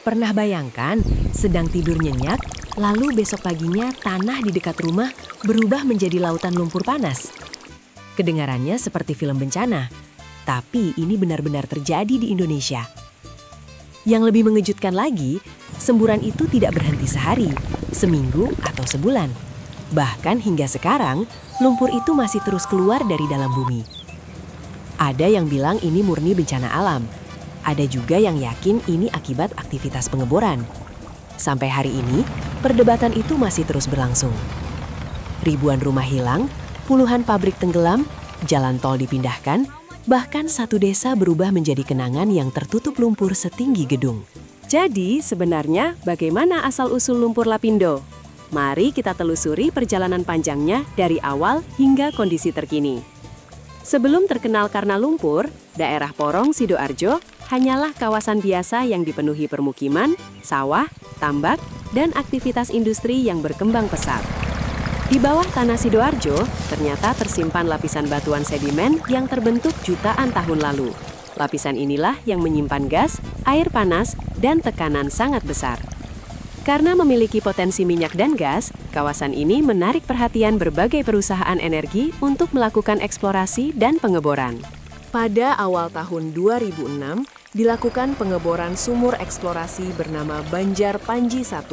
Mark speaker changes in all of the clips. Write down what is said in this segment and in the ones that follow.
Speaker 1: Pernah bayangkan sedang tidur nyenyak, lalu besok paginya tanah di dekat rumah berubah menjadi lautan lumpur panas? Kedengarannya seperti film bencana, tapi ini benar-benar terjadi di Indonesia. Yang lebih mengejutkan lagi, semburan itu tidak berhenti sehari, seminggu, atau sebulan. Bahkan hingga sekarang, lumpur itu masih terus keluar dari dalam bumi. Ada yang bilang ini murni bencana alam. Ada juga yang yakin ini akibat aktivitas pengeboran. Sampai hari ini, perdebatan itu masih terus berlangsung. Ribuan rumah hilang, puluhan pabrik tenggelam, jalan tol dipindahkan, bahkan satu desa berubah menjadi kenangan yang tertutup lumpur setinggi gedung.
Speaker 2: Jadi, sebenarnya bagaimana asal-usul lumpur Lapindo? Mari kita telusuri perjalanan panjangnya dari awal hingga kondisi terkini. Sebelum terkenal karena lumpur, daerah Porong Sidoarjo hanyalah kawasan biasa yang dipenuhi permukiman, sawah, tambak, dan aktivitas industri yang berkembang pesat. Di bawah tanah Sidoarjo, ternyata tersimpan lapisan batuan sedimen yang terbentuk jutaan tahun lalu. Lapisan inilah yang menyimpan gas, air panas, dan tekanan sangat besar. Karena memiliki potensi minyak dan gas, kawasan ini menarik perhatian berbagai perusahaan energi untuk melakukan eksplorasi dan pengeboran. Pada awal tahun 2006, dilakukan pengeboran sumur eksplorasi bernama Banjar Panji 1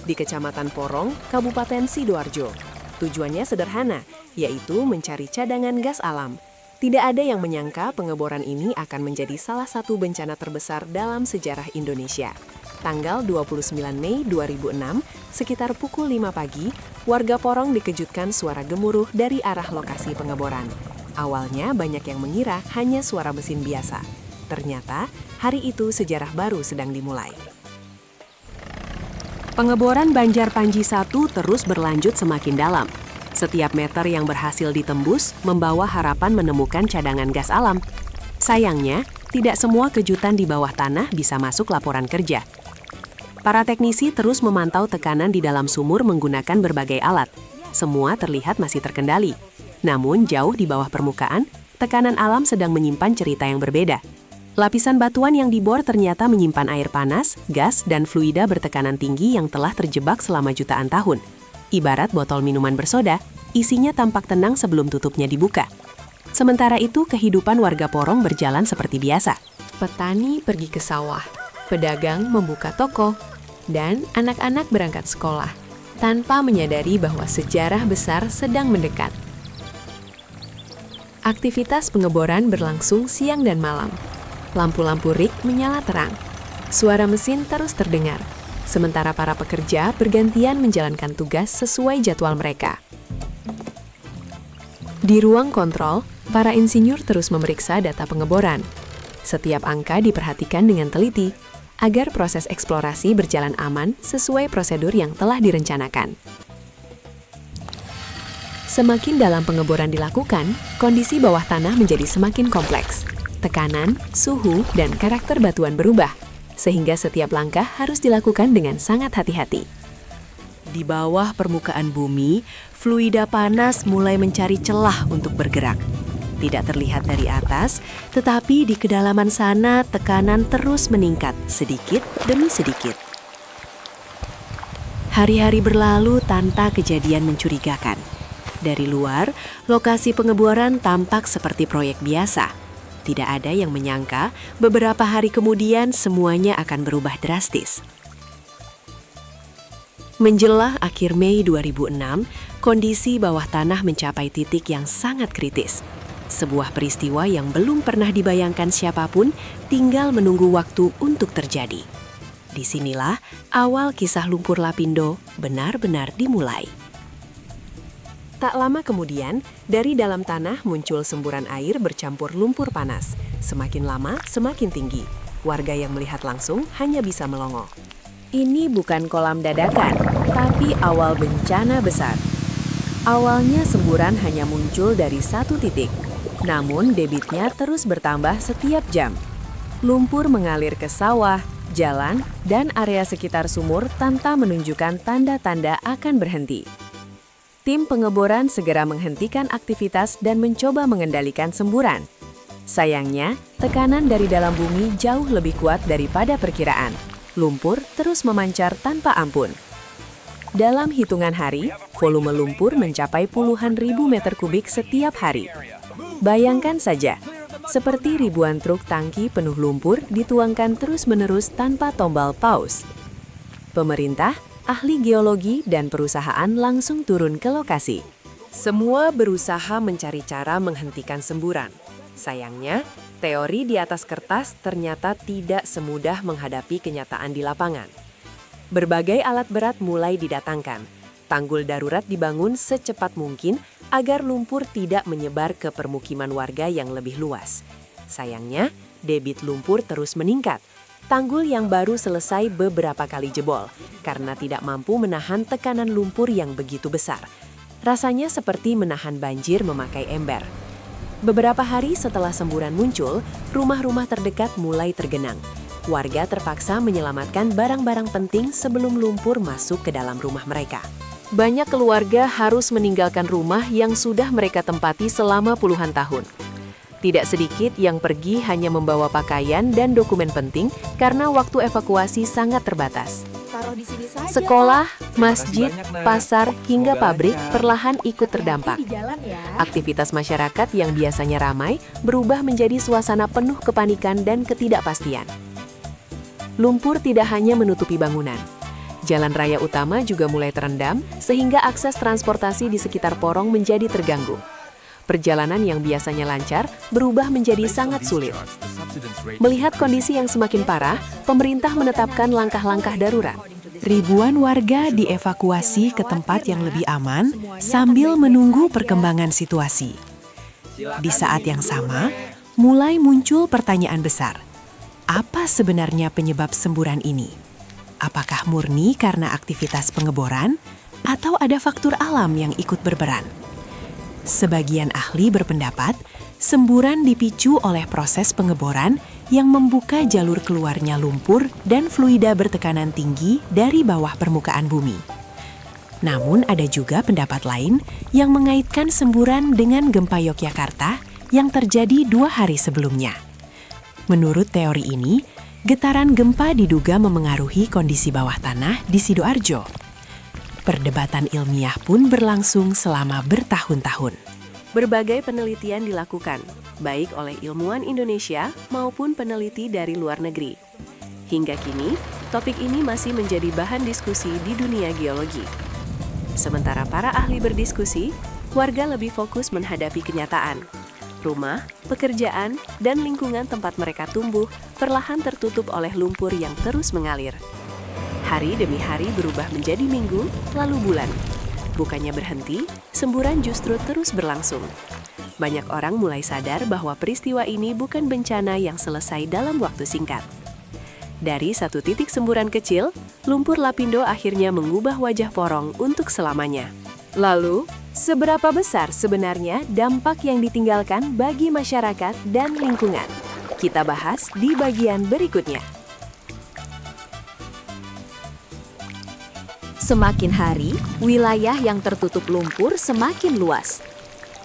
Speaker 2: di Kecamatan Porong, Kabupaten Sidoarjo. Tujuannya sederhana, yaitu mencari cadangan gas alam. Tidak ada yang menyangka pengeboran ini akan menjadi salah satu bencana terbesar dalam sejarah Indonesia. Tanggal 29 Mei 2006, sekitar pukul 5 pagi, warga Porong dikejutkan suara gemuruh dari arah lokasi pengeboran. Awalnya banyak yang mengira hanya suara mesin biasa. Ternyata, hari itu sejarah baru sedang dimulai. Pengeboran Banjar Panji 1 terus berlanjut semakin dalam. Setiap meter yang berhasil ditembus membawa harapan menemukan cadangan gas alam. Sayangnya, tidak semua kejutan di bawah tanah bisa masuk laporan kerja. Para teknisi terus memantau tekanan di dalam sumur menggunakan berbagai alat. Semua terlihat masih terkendali. Namun, jauh di bawah permukaan, tekanan alam sedang menyimpan cerita yang berbeda. Lapisan batuan yang dibor ternyata menyimpan air panas, gas, dan fluida bertekanan tinggi yang telah terjebak selama jutaan tahun. Ibarat botol minuman bersoda, isinya tampak tenang sebelum tutupnya dibuka. Sementara itu, kehidupan warga Porong berjalan seperti biasa. Petani pergi ke sawah, pedagang membuka toko, dan anak-anak berangkat sekolah, tanpa menyadari bahwa sejarah besar sedang mendekat. Aktivitas pengeboran berlangsung siang dan malam. Lampu-lampu rig menyala terang. Suara mesin terus terdengar, sementara para pekerja bergantian menjalankan tugas sesuai jadwal mereka. Di ruang kontrol, para insinyur terus memeriksa data pengeboran. Setiap angka diperhatikan dengan teliti, agar proses eksplorasi berjalan aman sesuai prosedur yang telah direncanakan. Semakin dalam pengeboran dilakukan, kondisi bawah tanah menjadi semakin kompleks. Tekanan, suhu, dan karakter batuan berubah, sehingga setiap langkah harus dilakukan dengan sangat hati-hati. Di bawah permukaan bumi, fluida panas mulai mencari celah untuk bergerak. Tidak terlihat dari atas, tetapi di kedalaman sana tekanan terus meningkat sedikit demi sedikit. Hari-hari berlalu tanpa kejadian mencurigakan. Dari luar, lokasi pengeboran tampak seperti proyek biasa. Tidak ada yang menyangka beberapa hari kemudian semuanya akan berubah drastis. Menjelang akhir Mei 2006, kondisi bawah tanah mencapai titik yang sangat kritis. Sebuah peristiwa yang belum pernah dibayangkan siapapun, tinggal menunggu waktu untuk terjadi. Disinilah awal kisah lumpur Lapindo benar-benar dimulai. Tak lama kemudian, dari dalam tanah muncul semburan air bercampur lumpur panas. Semakin lama, semakin tinggi. Warga yang melihat langsung hanya bisa melongo. Ini bukan kolam dadakan, tapi awal bencana besar. Awalnya semburan hanya muncul dari satu titik. Namun debitnya terus bertambah setiap jam. Lumpur mengalir ke sawah, jalan, dan area sekitar sumur tanpa menunjukkan tanda-tanda akan berhenti. Tim pengeboran segera menghentikan aktivitas dan mencoba mengendalikan semburan. Sayangnya, tekanan dari dalam bumi jauh lebih kuat daripada perkiraan. lumpur terus memancar tanpa ampun. Dalam hitungan hari, volume lumpur mencapai puluhan ribu meter kubik setiap hari. Bayangkan saja, seperti ribuan truk tangki penuh lumpur dituangkan terus-menerus tanpa tombol pause. Pemerintah, ahli geologi, dan perusahaan langsung turun ke lokasi. Semua berusaha mencari cara menghentikan semburan. Sayangnya, teori di atas kertas ternyata tidak semudah menghadapi kenyataan di lapangan. Berbagai alat berat mulai didatangkan. Tanggul darurat dibangun secepat mungkin agar lumpur tidak menyebar ke permukiman warga yang lebih luas. Sayangnya, debit lumpur terus meningkat. Tanggul yang baru selesai beberapa kali jebol karena tidak mampu menahan tekanan lumpur yang begitu besar. Rasanya seperti menahan banjir memakai ember. Beberapa hari setelah semburan muncul, rumah-rumah terdekat mulai tergenang. Warga terpaksa menyelamatkan barang-barang penting sebelum lumpur masuk ke dalam rumah mereka. Banyak keluarga harus meninggalkan rumah yang sudah mereka tempati selama puluhan tahun. Tidak sedikit yang pergi hanya membawa pakaian dan dokumen penting karena waktu evakuasi sangat terbatas. Sekolah, masjid, pasar, hingga pabrik perlahan ikut terdampak. Aktivitas masyarakat yang biasanya ramai berubah menjadi suasana penuh kepanikan dan ketidakpastian. Lumpur tidak hanya menutupi bangunan. Jalan raya utama juga mulai terendam sehingga akses transportasi di sekitar Porong menjadi terganggu. Perjalanan yang biasanya lancar berubah menjadi sangat sulit. Melihat kondisi yang semakin parah, pemerintah menetapkan langkah-langkah darurat.
Speaker 1: Ribuan warga dievakuasi ke tempat yang lebih aman sambil menunggu perkembangan situasi. Di saat yang sama, mulai muncul pertanyaan besar. Apa sebenarnya penyebab semburan ini? Apakah murni karena aktivitas pengeboran atau ada faktor alam yang ikut berperan? Sebagian ahli berpendapat, semburan dipicu oleh proses pengeboran yang membuka jalur keluarnya lumpur dan fluida bertekanan tinggi dari bawah permukaan bumi. Namun ada juga pendapat lain yang mengaitkan semburan dengan gempa Yogyakarta yang terjadi 2 hari sebelumnya. Menurut teori ini, getaran gempa diduga memengaruhi kondisi bawah tanah di Sidoarjo. Perdebatan ilmiah pun berlangsung selama bertahun-tahun.
Speaker 2: Berbagai penelitian dilakukan, baik oleh ilmuwan Indonesia maupun peneliti dari luar negeri. Hingga kini, topik ini masih menjadi bahan diskusi di dunia geologi. Sementara para ahli berdiskusi, warga lebih fokus menghadapi kenyataan. Rumah, pekerjaan, dan lingkungan tempat mereka tumbuh perlahan tertutup oleh lumpur yang terus mengalir. Hari demi hari berubah menjadi minggu, lalu bulan. Bukannya berhenti, semburan justru terus berlangsung. Banyak orang mulai sadar bahwa peristiwa ini bukan bencana yang selesai dalam waktu singkat. Dari satu titik semburan kecil, lumpur lapindo akhirnya mengubah wajah Porong untuk selamanya. Lalu, seberapa besar sebenarnya dampak yang ditinggalkan bagi masyarakat dan lingkungan? Kita bahas di bagian berikutnya.
Speaker 3: Semakin hari, wilayah yang tertutup lumpur semakin luas.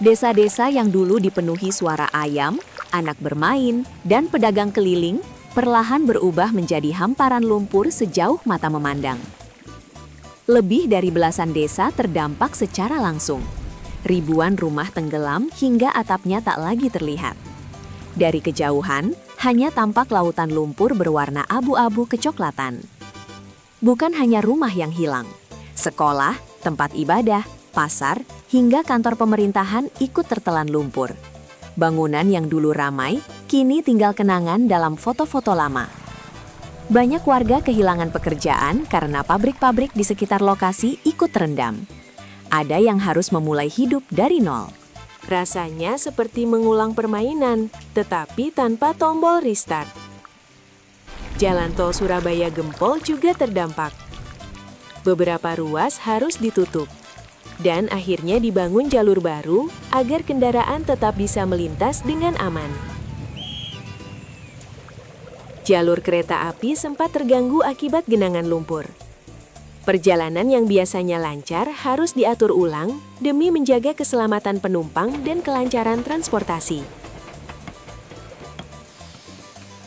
Speaker 3: Desa-desa yang dulu dipenuhi suara ayam, anak bermain, dan pedagang keliling perlahan berubah menjadi hamparan lumpur sejauh mata memandang. Lebih dari belasan desa terdampak secara langsung. Ribuan rumah tenggelam hingga atapnya tak lagi terlihat. Dari kejauhan, hanya tampak lautan lumpur berwarna abu-abu kecoklatan. Bukan hanya rumah yang hilang, sekolah, tempat ibadah, pasar, hingga kantor pemerintahan ikut tertelan lumpur. Bangunan yang dulu ramai, kini tinggal kenangan dalam foto-foto lama. Banyak warga kehilangan pekerjaan karena pabrik-pabrik di sekitar lokasi ikut terendam. Ada yang harus memulai hidup dari nol.
Speaker 2: Rasanya seperti mengulang permainan, tetapi tanpa tombol restart. Jalan tol Surabaya Gempol juga terdampak. Beberapa ruas harus ditutup. Dan akhirnya dibangun jalur baru agar kendaraan tetap bisa melintas dengan aman. Jalur kereta api sempat terganggu akibat genangan lumpur. Perjalanan yang biasanya lancar harus diatur ulang demi menjaga keselamatan penumpang dan kelancaran transportasi.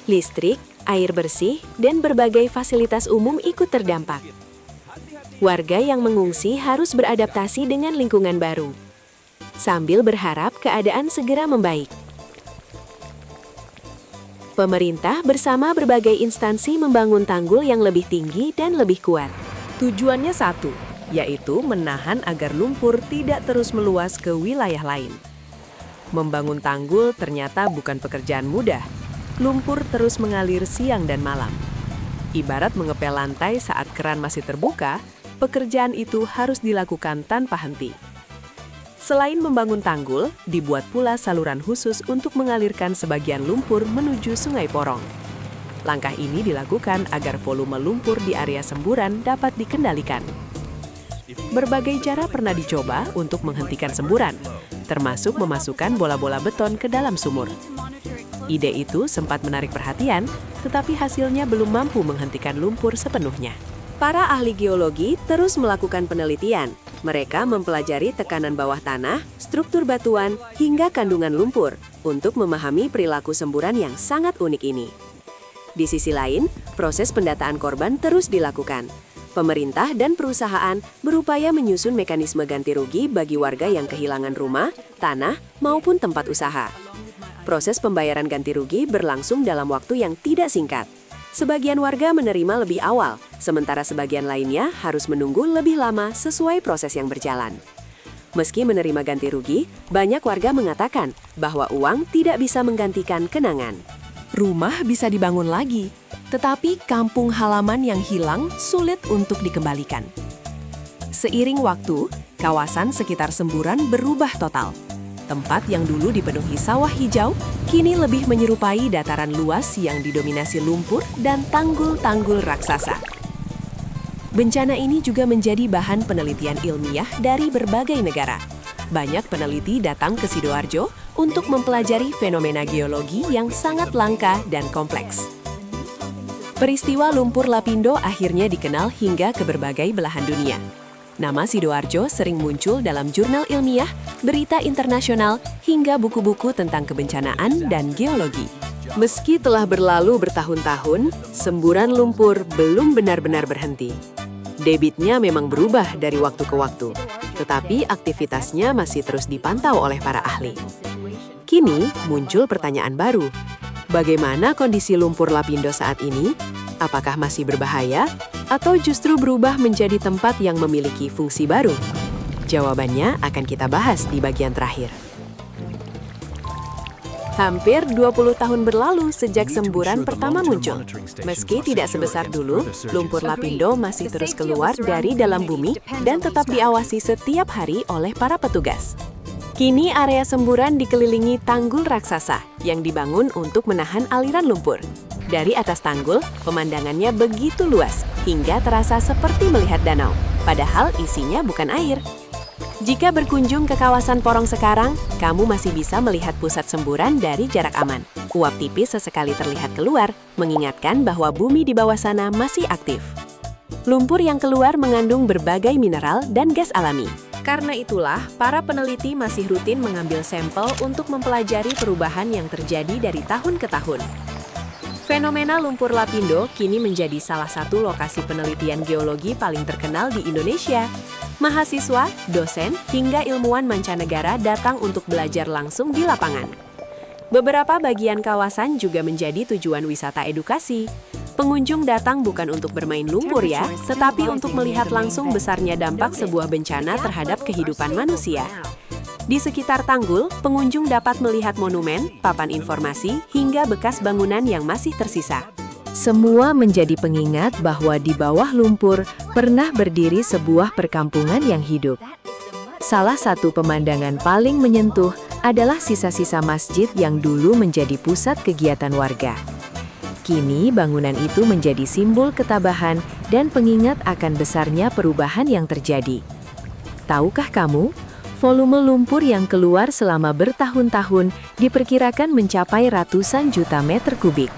Speaker 2: Listrik, air bersih, dan berbagai fasilitas umum ikut terdampak. Warga yang mengungsi harus beradaptasi dengan lingkungan baru, sambil berharap keadaan segera membaik. Pemerintah bersama berbagai instansi membangun tanggul yang lebih tinggi dan lebih kuat.
Speaker 1: Tujuannya satu, yaitu menahan agar lumpur tidak terus meluas ke wilayah lain. Membangun tanggul ternyata bukan pekerjaan mudah. Lumpur terus mengalir siang dan malam. Ibarat mengepel lantai saat keran masih terbuka, pekerjaan itu harus dilakukan tanpa henti. Selain membangun tanggul, dibuat pula saluran khusus untuk mengalirkan sebagian lumpur menuju Sungai Porong. Langkah ini dilakukan agar volume lumpur di area semburan dapat dikendalikan. Berbagai cara pernah dicoba untuk menghentikan semburan, termasuk memasukkan bola-bola beton ke dalam sumur. Ide itu sempat menarik perhatian, tetapi hasilnya belum mampu menghentikan lumpur sepenuhnya.
Speaker 2: Para ahli geologi terus melakukan penelitian. Mereka mempelajari tekanan bawah tanah, struktur batuan, hingga kandungan lumpur untuk memahami perilaku semburan yang sangat unik ini. Di sisi lain, proses pendataan korban terus dilakukan. Pemerintah dan perusahaan berupaya menyusun mekanisme ganti rugi bagi warga yang kehilangan rumah, tanah, maupun tempat usaha. Proses pembayaran ganti rugi berlangsung dalam waktu yang tidak singkat. Sebagian warga menerima lebih awal, sementara sebagian lainnya harus menunggu lebih lama sesuai proses yang berjalan. Meski menerima ganti rugi, banyak warga mengatakan bahwa uang tidak bisa menggantikan kenangan.
Speaker 1: Rumah bisa dibangun lagi, tetapi kampung halaman yang hilang sulit untuk dikembalikan. Seiring waktu, kawasan sekitar semburan berubah total. Tempat yang dulu dipenuhi sawah hijau, kini lebih menyerupai dataran luas yang didominasi lumpur dan tanggul-tanggul raksasa. Bencana ini juga menjadi bahan penelitian ilmiah dari berbagai negara. Banyak peneliti datang ke Sidoarjo untuk mempelajari fenomena geologi yang sangat langka dan kompleks. Peristiwa lumpur Lapindo akhirnya dikenal hingga ke berbagai belahan dunia. Nama Sidoarjo sering muncul dalam jurnal ilmiah, berita internasional, hingga buku-buku tentang kebencanaan dan geologi.
Speaker 2: Meski telah berlalu bertahun-tahun, semburan lumpur belum benar-benar berhenti. Debitnya memang berubah dari waktu ke waktu, tetapi aktivitasnya masih terus dipantau oleh para ahli. Kini muncul pertanyaan baru. Bagaimana kondisi lumpur Lapindo saat ini? Apakah masih berbahaya? Atau justru berubah menjadi tempat yang memiliki fungsi baru? Jawabannya akan kita bahas di bagian terakhir. Hampir 20 tahun berlalu sejak semburan pertama muncul. Meski tidak sebesar dulu, lumpur Lapindo masih terus keluar dari dalam bumi dan tetap diawasi setiap hari oleh para petugas. Kini area semburan dikelilingi tanggul raksasa yang dibangun untuk menahan aliran lumpur. Dari atas tanggul, pemandangannya begitu luas hingga terasa seperti melihat danau, padahal isinya bukan air. Jika berkunjung ke kawasan Porong sekarang, kamu masih bisa melihat pusat semburan dari jarak aman. Uap tipis sesekali terlihat keluar, mengingatkan bahwa bumi di bawah sana masih aktif. Lumpur yang keluar mengandung berbagai mineral dan gas alami. Karena itulah, para peneliti masih rutin mengambil sampel untuk mempelajari perubahan yang terjadi dari tahun ke tahun. Fenomena lumpur Lapindo kini menjadi salah satu lokasi penelitian geologi paling terkenal di Indonesia. Mahasiswa, dosen, hingga ilmuwan mancanegara datang untuk belajar langsung di lapangan. Beberapa bagian kawasan juga menjadi tujuan wisata edukasi. Pengunjung datang bukan untuk bermain lumpur ya, tetapi untuk melihat langsung besarnya dampak sebuah bencana terhadap kehidupan manusia. Di sekitar tanggul, pengunjung dapat melihat monumen, papan informasi, hingga bekas bangunan yang masih tersisa.
Speaker 1: Semua menjadi pengingat bahwa di bawah lumpur pernah berdiri sebuah perkampungan yang hidup. Salah satu pemandangan paling menyentuh adalah sisa-sisa masjid yang dulu menjadi pusat kegiatan warga. Kini bangunan itu menjadi simbol ketabahan dan pengingat akan besarnya perubahan yang terjadi. Tahukah kamu? Volume lumpur yang keluar selama bertahun-tahun diperkirakan mencapai ratusan juta meter kubik.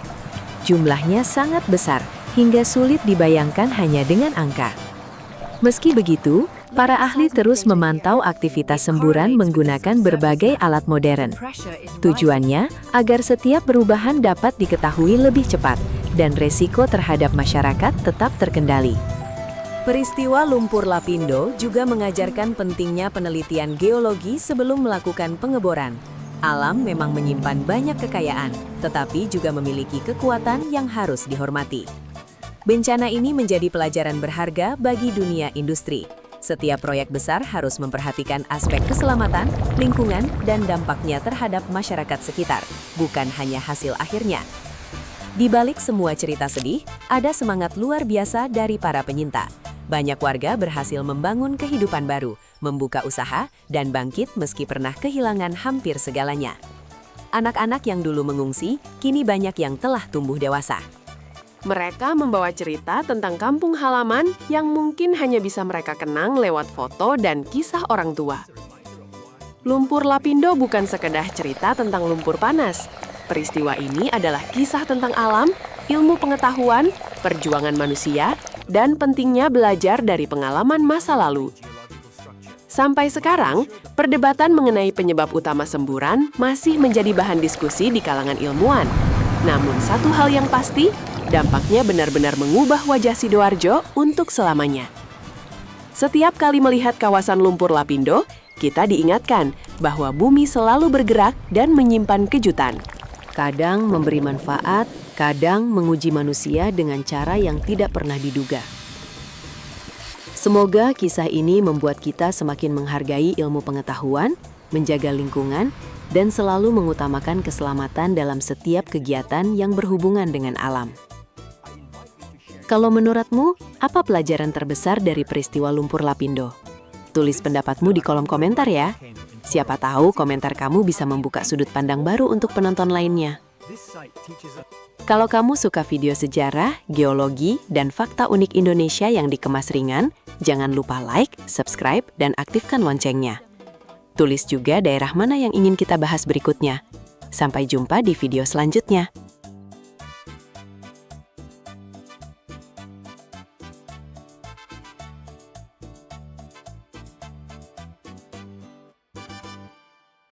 Speaker 1: Jumlahnya sangat besar, hingga sulit dibayangkan hanya dengan angka. Meski begitu, para ahli terus memantau aktivitas semburan menggunakan berbagai alat modern. Tujuannya, agar setiap perubahan dapat diketahui lebih cepat, dan resiko terhadap masyarakat tetap terkendali. Peristiwa lumpur Lapindo juga mengajarkan pentingnya penelitian geologi sebelum melakukan pengeboran. Alam memang menyimpan banyak kekayaan, tetapi juga memiliki kekuatan yang harus dihormati. Bencana ini menjadi pelajaran berharga bagi dunia industri. Setiap proyek besar harus memperhatikan aspek keselamatan, lingkungan, dan dampaknya terhadap masyarakat sekitar, bukan hanya hasil akhirnya. Di balik semua cerita sedih, ada semangat luar biasa dari para penyinta. Banyak warga berhasil membangun kehidupan baru, membuka usaha, dan bangkit meski pernah kehilangan hampir segalanya. Anak-anak yang dulu mengungsi, kini banyak yang telah tumbuh dewasa.
Speaker 2: Mereka membawa cerita tentang kampung halaman yang mungkin hanya bisa mereka kenang lewat foto dan kisah orang tua. Lumpur Lapindo bukan sekedar cerita tentang lumpur panas. Peristiwa ini adalah kisah tentang alam, ilmu pengetahuan, perjuangan manusia, dan pentingnya belajar dari pengalaman masa lalu. Sampai sekarang, perdebatan mengenai penyebab utama semburan masih menjadi bahan diskusi di kalangan ilmuwan. Namun satu hal yang pasti, dampaknya benar-benar mengubah wajah Sidoarjo untuk selamanya. Setiap kali melihat kawasan lumpur Lapindo, kita diingatkan bahwa bumi selalu bergerak dan menyimpan kejutan.
Speaker 1: Kadang memberi manfaat, kadang menguji manusia dengan cara yang tidak pernah diduga. Semoga kisah ini membuat kita semakin menghargai ilmu pengetahuan, menjaga lingkungan, dan selalu mengutamakan keselamatan dalam setiap kegiatan yang berhubungan dengan alam. Kalau menurutmu, apa pelajaran terbesar dari peristiwa lumpur Lapindo? Tulis pendapatmu di kolom komentar ya. Siapa tahu komentar kamu bisa membuka sudut pandang baru untuk penonton lainnya. Kalau kamu suka video sejarah, geologi, dan fakta unik Indonesia yang dikemas ringan, jangan lupa like, subscribe, dan aktifkan loncengnya. Tulis juga daerah mana yang ingin kita bahas berikutnya. Sampai jumpa di video selanjutnya.